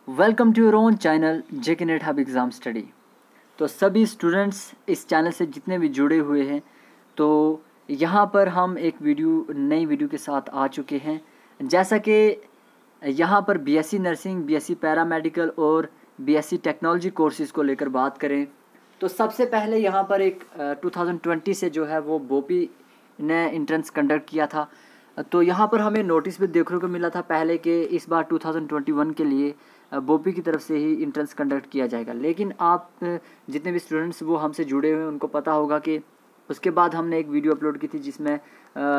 Welcome to your own channel JK net hub exam study. तो सभी students इस channel से जितने भी जुड़े हुए हैं, तो यहाँ पर हम एक नई वीडियो के साथ आ चुके हैं। जैसा कि यहाँ पर बीएससी नर्सिंग, बीएससी पैरामेडिकल और बीएससी टेक्नोलॉजी कोर्सेज़ को लेकर बात करें तो सबसे पहले यहाँ पर एक 2020 से जो है वो बोपी ने इंट्रेंस कंडक्ट किया था। तो यहाँ पर हमें नोटिस भी देखने को मिला था पहले कि इस बार 2021 के लिए बोपी की तरफ से ही इंट्रेंस कंडक्ट किया जाएगा। लेकिन आप जितने भी स्टूडेंट्स वो हमसे जुड़े हुए हैं उनको पता होगा कि उसके बाद हमने एक वीडियो अपलोड की थी जिसमें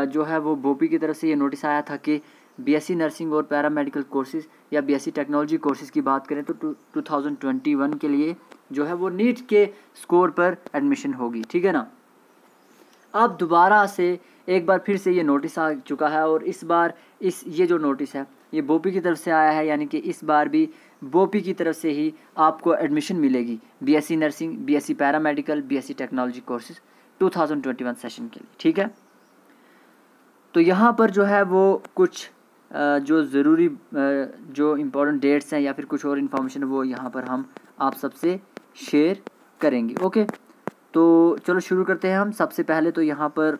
जो है वो बोपी की तरफ से ये नोटिस आया था कि बीएससी नर्सिंग और पैरामेडिकल कोर्सेज़ या बीएससी टेक्नोलॉजी कोर्सेज़ की बात करें तो 2021 के लिए जो है वो नीट के स्कोर पर एडमिशन होगी। ठीक है ना। अब दोबारा से एक बार फिर से ये नोटिस आ चुका है और इस बार ये जो नोटिस है ये बोपी की तरफ से आया है, यानी कि इस बार भी बोपी की तरफ से ही आपको एडमिशन मिलेगी BSc nursing, BSc paramedical, BSc technology courses 2021 session के लिए। ठीक है। तो यहाँ पर जो है वो कुछ जो ज़रूरी जो इम्पोर्टेंट डेट्स हैं या फिर कुछ और इन्फॉर्मेशन वो यहाँ पर हम आप सबसे शेयर करेंगे। ओके, तो चलो शुरू करते हैं हम। सबसे पहले तो यहाँ पर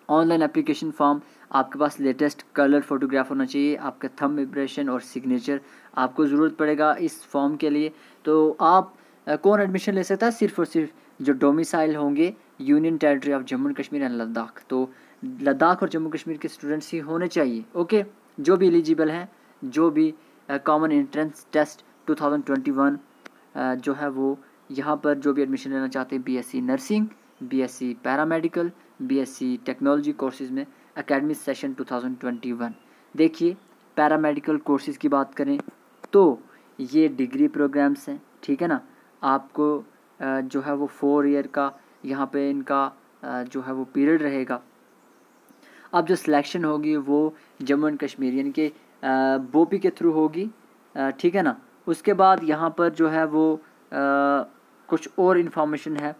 ऑनलाइन एप्लीकेशन फॉर्म, आपके पास लेटेस्ट कलर फोटोग्राफ होना चाहिए, आपका थंब इम्प्रेशन और सिग्नेचर आपको ज़रूरत पड़ेगा इस फॉर्म के लिए। तो आप कौन एडमिशन ले सकता है? सिर्फ और सिर्फ जो डोमिसाइल होंगे union territory of Jammu and Kashmir and Ladakh. तो लद्दाख और जम्मू कश्मीर के स्टूडेंट्स ही होने चाहिए। ओके, जो भी एलिजिबल हैं, जो भी कॉमन एंट्रेंस टेस्ट 2021 जो है वो यहाँ पर जो भी एडमिशन लेना चाहते हैं BSc nursing, BSc paramedical, BSc technology courses में एकेडमिक सेशन 2021। देखिए, पैरामेडिकल कोर्सेज़ की बात करें तो ये डिग्री प्रोग्राम्स हैं। ठीक है ना। आपको जो है वो 4 ईयर का यहाँ पे इनका जो है वो पीरियड रहेगा। अब जो सिलेक्शन होगी वो जम्मू एंड कश्मीर यानी कि बोपी के थ्रू होगी। ठीक है ना। उसके बाद यहाँ पर जो है वो कुछ और इन्फॉर्मेशन है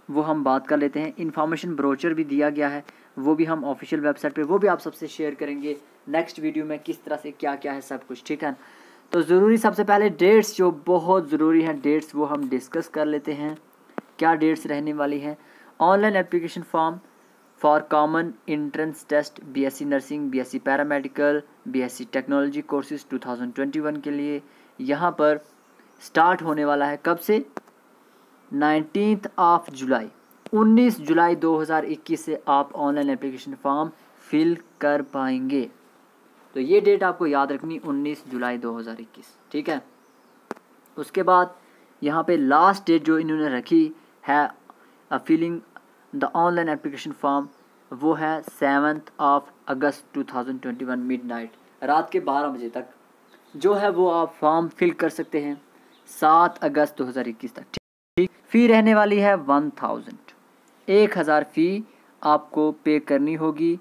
वो हम बात कर लेते हैं। इन्फॉर्मेशन ब्रोचर भी दिया गया है, वो भी हम ऑफिशियल वेबसाइट पे वो भी आप सबसे शेयर करेंगे नेक्स्ट वीडियो में, किस तरह से क्या क्या है सब कुछ। ठीक है। तो ज़रूरी सबसे पहले डेट्स जो बहुत ज़रूरी हैं, डेट्स वो हम डिस्कस कर लेते हैं। क्या डेट्स रहने वाली हैं? Online application form for common entrance test BSc nursing, BSc paramedical, BSc technology courses 2021 के लिए यहाँ पर स्टार्ट होने वाला है। कब से? 19 जुलाई 19 जुलाई 2021 से आप ऑनलाइन एप्लीकेशन फॉर्म फिल कर पाएंगे। तो ये डेट आपको याद रखनी, 19 जुलाई 2021। ठीक है। उसके बाद यहाँ पे लास्ट डेट जो इन्होंने रखी है filling the online application form वो है 7 अगस्त 2021 मिडनाइट, रात के 12 बजे तक जो है वो आप फॉर्म फिल कर सकते हैं 7 अगस्त 2021 तक। ठीक। फ़ी रहने वाली है 1000 फ़ी आपको पे करनी होगी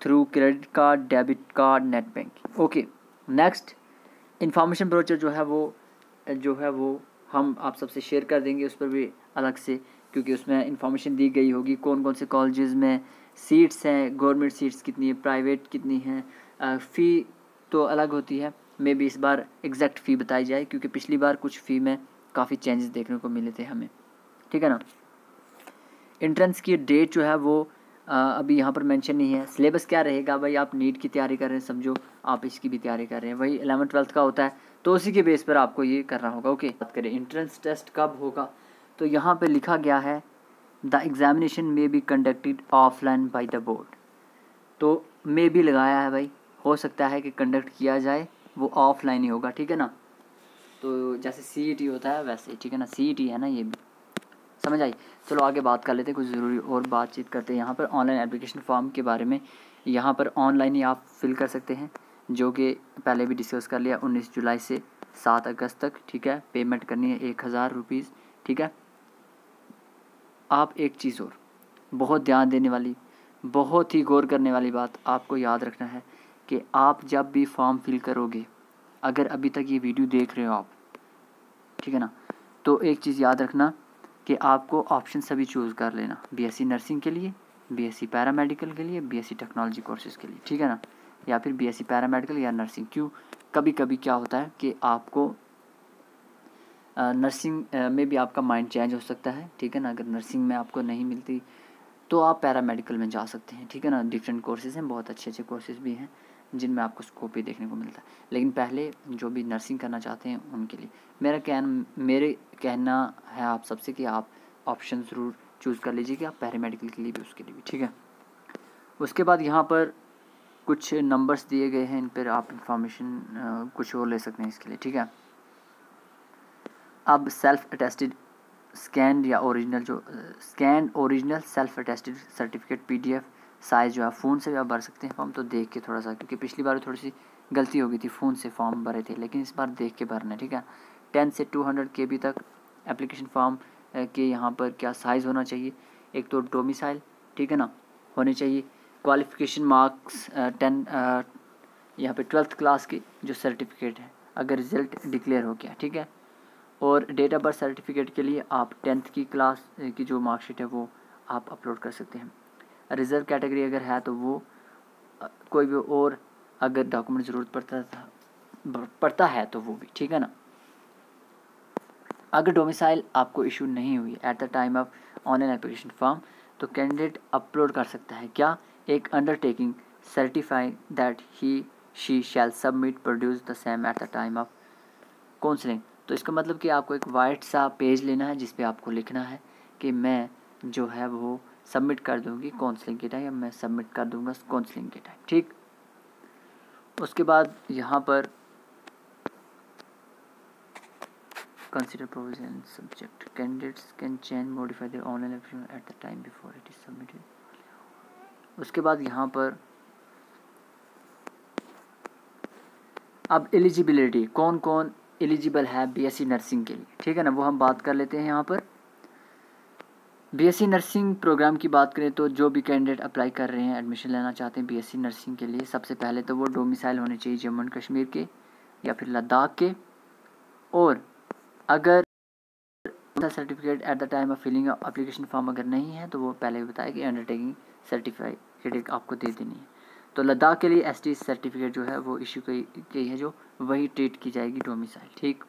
through credit card, debit card, net banking. Okay, next information brochure जो है वो हम आप सबसे शेयर कर देंगे उस पर भी अलग से, क्योंकि उसमें इन्फॉर्मेशन दी गई होगी कौन कौन से कॉलेजेस में सीट्स हैं, गवर्नमेंट सीट्स कितनी है, प्राइवेट कितनी हैं। फ़ी तो अलग होती है, मे बी इस बार एग्जैक्ट फ़ी बताई जाए क्योंकि पिछली बार कुछ फ़ी में काफ़ी चेंजेस देखने को मिले थे हमें। ठीक है ना। एंट्रेंस की डेट जो है वो अभी यहाँ पर मेंशन नहीं है। सिलेबस क्या रहेगा भाई? आप नीट की तैयारी कर रहे हैं, समझो आप इसकी भी तैयारी कर रहे हैं, वही 11th-12th का होता है, तो उसी के बेस पर आपको ये करना होगा। ओके, बात करें एंट्रेंस टेस्ट कब होगा तो यहाँ पे लिखा गया है the examination may be conducted offline by the board. तो मे बी लगाया है भाई, हो सकता है कि कंडक्ट किया जाए वो ऑफलाइन ही होगा। ठीक है ना। तो जैसे CET होता है वैसे। ठीक है ना, CET है ना, ये भी समझ आई। चलो आगे बात कर लेते हैं, कुछ ज़रूरी और बातचीत करते हैं यहाँ पर ऑनलाइन एप्लीकेशन फॉर्म के बारे में। यहाँ पर ऑनलाइन ही आप फिल कर सकते हैं, जो कि पहले भी डिस्कस कर लिया, 19 जुलाई से 7 अगस्त तक। ठीक है। पेमेंट करनी है 1000 रुपीज़। ठीक है। आप एक चीज़ और बहुत ध्यान देने वाली, बहुत ही गौर करने वाली बात आपको याद रखना है कि आप जब भी फॉर्म फिल करोगे, अगर अभी तक ये वीडियो देख रहे हो आप, ठीक है ना, तो एक चीज़ याद रखना कि आपको ऑप्शन सभी चूज़ कर लेना, बीएससी नर्सिंग के लिए, बीएससी पैरामेडिकल के लिए, बीएससी टेक्नोलॉजी कोर्सेज़ के लिए। ठीक है ना। या फिर BSc पैरामेडिकल या नर्सिंग। क्यों, कभी कभी क्या होता है कि आपको नर्सिंग में भी आपका माइंड चेंज हो सकता है, ठीक है ना। अगर नर्सिंग में आपको नहीं मिलती तो आप पैरामेडिकल में जा सकते हैं, ठीक है ना। डिफरेंट कोर्सेज़ हैं, बहुत अच्छे अच्छे कोर्सेज़ भी हैं जिनमें आपको स्कोप भी देखने को मिलता है। लेकिन पहले जो भी नर्सिंग करना चाहते हैं उनके लिए मेरे कहना है आप सबसे कि आप ऑप्शन ज़रूर चूज़ कर लीजिए कि आप पैरामेडिकल के लिए भी, उसके लिए भी, ठीक है। उसके बाद यहाँ पर कुछ नंबर्स दिए गए हैं, इन पर आप इंफॉर्मेशन कुछ और ले सकते हैं इसके लिए, ठीक है। अब सेल्फ अटेस्टेड स्कैन या original self attested certificate PDF size जो है फ़ोन से भी आप भर सकते हैं फॉर्म। तो देख के थोड़ा सा, क्योंकि पिछली बार थोड़ी सी गलती हो गई थी, फ़ोन से फॉर्म भरे थे, लेकिन इस बार देख के भरना है, ठीक है। 10 से 200 KB तक एप्लीकेशन फॉर्म के यहाँ पर क्या साइज़ होना चाहिए, एक तो डोमिसाइल, ठीक है ना, होने चाहिए। क्वालिफ़िकेशन मार्क्स 10 यहाँ पे 12th क्लास की जो सर्टिफिकेट है अगर रिज़ल्ट डिक्लेयर हो गया, ठीक है। और डेट ऑफ बर्थ सर्टिफिकेट के लिए आप 10th की क्लास की जो मार्कशीट है वो आप अपलोड कर सकते हैं। रिजर्व कैटेगरी अगर है तो वो कोई भी और अगर डॉक्यूमेंट ज़रूरत पड़ता है तो वो भी, ठीक है ना। अगर डोमिसाइल आपको इशू नहीं हुई at the time of online application form, तो कैंडिडेट अपलोड कर सकता है क्या, एक undertaking certify that he she shall submit produce the same at the time of counselling. तो इसका मतलब कि आपको एक वाइट सा पेज लेना है जिस पे आपको लिखना है कि मैं जो है वो सबमिट कर दूंगी काउंसलिंग के टाइम, या मैं सबमिट कर दूंगा काउंसलिंग के टाइम, ठीक। उसके बाद यहाँ पर consider provision subject candidates can change modify there online application at the time before it is submitted. उसके बाद यहाँ पर अब एलिजिबिलिटी, कौन कौन एलिजिबल है BSc नर्सिंग के लिए, ठीक है ना, वो हम बात कर लेते हैं। यहाँ पर BSc नर्सिंग प्रोग्राम की बात करें तो जो भी कैंडिडेट अप्लाई कर रहे हैं, एडमिशन लेना चाहते हैं BSc नर्सिंग के लिए, सबसे पहले तो वो डोमिसाइल होने चाहिए जम्मू एंड कश्मीर के या फिर लद्दाख के। और अगर certificate at the time of filling application form अगर नहीं है तो वो पहले भी बताया कि अंडरटेकिंग सर्टिफिकेट आपको दे देनी है। तो लद्दाख के लिए ST सर्टिफिकेट जो है वो इशू की है, जो वही ट्रीट की जाएगी डोमिसाइल, ठीक।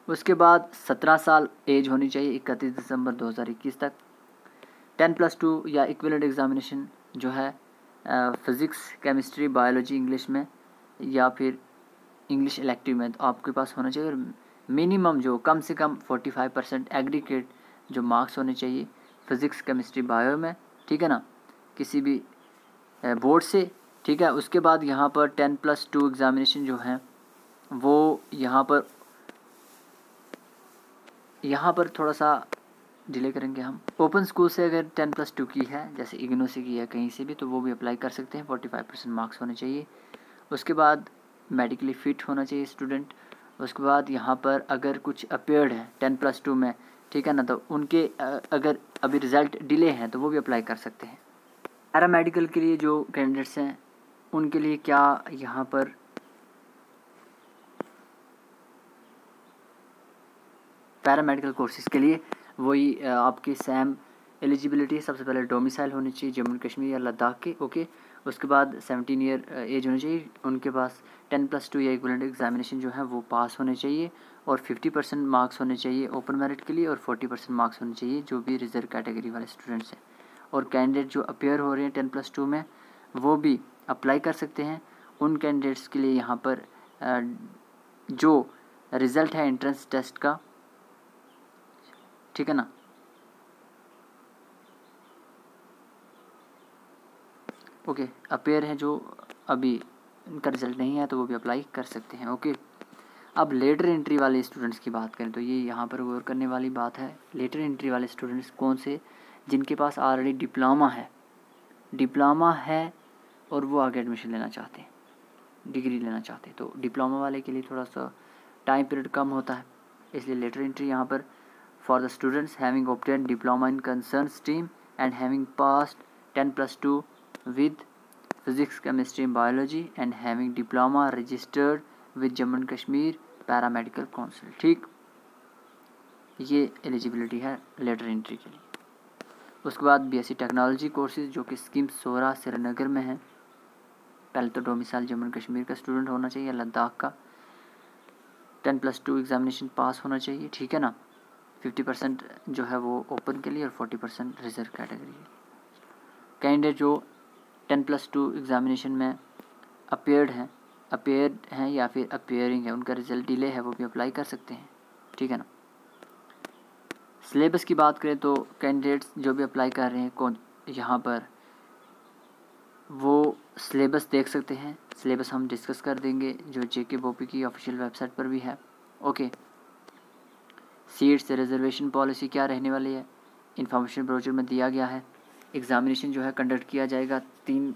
उसके बाद 17 साल एज होनी चाहिए 31 दिसंबर 2021 तक। 10+2 या इक्विवेलेंट एग्जामिनेशन जो है फिज़िक्स, केमिस्ट्री, बायोलॉजी इंग्लिश में या फिर इंग्लिश इलेक्टिव में तो आपके पास होना चाहिए। और मिनिमम जो कम से कम 45% एग्रीगेट जो मार्क्स होने चाहिए फिज़िक्स, केमिस्ट्री, बायो में, ठीक है ना, किसी भी बोर्ड से, ठीक है। उसके बाद यहाँ पर 10+2 एग्ज़ामिनेशन जो है वो यहाँ पर थोड़ा सा डिले करेंगे हम। ओपन स्कूल से अगर 10+2 की है, जैसे इग्नू से की है कहीं से भी, तो वो भी अप्लाई कर सकते हैं। 45% मार्क्स होने चाहिए। उसके बाद मेडिकली फ़िट होना चाहिए स्टूडेंट। उसके बाद यहाँ पर अगर कुछ अपेयर्ड है 10+2 में, ठीक है ना, तो उनके अगर अभी रिज़ल्ट डिले हैं तो वो भी अप्लाई कर सकते हैं। पैरामेडिकल के लिए जो कैंडिडेट्स हैं उनके लिए क्या यहाँ पर पैरामेडिकल कोर्सेज़ के लिए वही आपकी सेम एलिजिबिलिटी है। सबसे पहले डोमिसाइल होनी चाहिए जम्मू एंड कश्मीर या लद्दाख के, ओके। उसके बाद 17 ईयर एज होनी चाहिए, उनके पास 10+2 या इक्विवेलेंट एग्जामिनेशन जो है वो पास होने चाहिए। और 50% मार्क्स होने चाहिए ओपन मेरिट के लिए, और 40% मार्क्स होने चाहिए जो भी रिजर्व कैटेगरी वाले स्टूडेंट्स हैं। और कैंडिडेट जो अपेयर हो रहे हैं 10+2 में वो भी अप्लाई कर सकते हैं। उन कैंडिडेट्स के लिए यहाँ पर जो रिज़ल्ट है एंट्रेंस टेस्ट का, ठीक है ना, ओके, अपेयर है जो अभी इनका रिज़ल्ट नहीं है तो वो भी अप्लाई कर सकते हैं, ओके। अब लेटर एंट्री वाले स्टूडेंट्स की बात करें तो ये यहाँ पर गौर करने वाली बात है। लेटर एंट्री वाले स्टूडेंट्स कौन से, जिनके पास ऑलरेडी डिप्लोमा है और वो आगे एडमिशन लेना चाहते हैं, डिग्री लेना चाहते हैं। तो डिप्लोमा वाले के लिए थोड़ा सा टाइम पीरियड कम होता है, इसलिए लेटर एंट्री यहाँ पर for the students having obtain diploma in concern stream and having passed 10+2 with physics, chemistry and biology and having diploma registered with Jammu and Kashmir paramedical council, ठीक। ये एलिजिबिलिटी है लेटर एंट्री के लिए। उसके बाद बीएससी टेक्नोलॉजी कोर्सेज जो कि scheme 16 Srinagar में है। पहले तो डोमिसाइल जम्मू एंड कश्मीर का स्टूडेंट होना चाहिए, लद्दाख का, 10+2 एग्जामिनेशन पास होना चाहिए, ठीक है ना। 50% जो है वो ओपन के लिए और 40% रिजर्व कैटेगरी है। कैंडिडेट जो 10+2 एग्जामिनेशन में अपेयर्ड हैं या फिर अपेयरिंग है, उनका रिज़ल्ट डिले है, वो भी अप्लाई कर सकते हैं, ठीक है ना। सिलेबस की बात करें तो कैंडिडेट्स जो भी अप्लाई कर रहे हैं कौन यहाँ पर वो सिलेबस देख सकते हैं। सिलेबस हम डिस्कस कर देंगे जो JKBOP की ऑफिशियल वेबसाइट पर भी है। ओके, सीट्स रिजर्वेशन पॉलिसी क्या रहने वाली है, इंफॉर्मेशन ब्रोचर में दिया गया है। एग्ज़ामिनेशन जो है कंडक्ट किया जाएगा, 3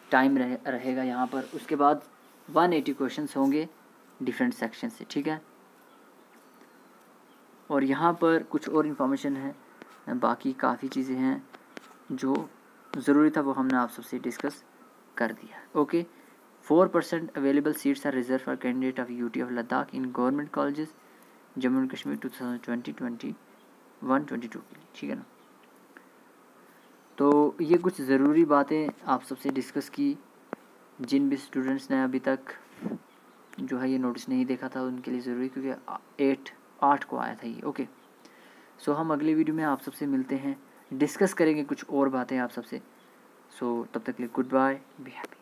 टाइम रहेगा यहाँ पर। उसके बाद 180 क्वेश्चंस होंगे डिफरेंट सेक्शन से, ठीक है। और यहाँ पर कुछ और इन्फॉर्मेशन है, बाकी काफ़ी चीज़ें हैं जो ज़रूरी था वो हमने आप सबसे डिस्कस कर दिया। Okay, 4% available seats are reserve for candidate of UT of Ladakh in government colleges Jammu and Kashmir 2020-21-22 के लिए, ठीक है ना। तो ये कुछ ज़रूरी बातें आप सबसे डिस्कस की। जिन भी स्टूडेंट्स ने अभी तक जो है ये नोटिस नहीं देखा था उनके लिए ज़रूरी, क्योंकि 8 को आया था ये। ओके, सो हम अगले वीडियो में आप सबसे मिलते हैं, डिस्कस करेंगे कुछ और बातें आप सबसे। सो तब तक के लिए गुड बाय, बी हैप्पी।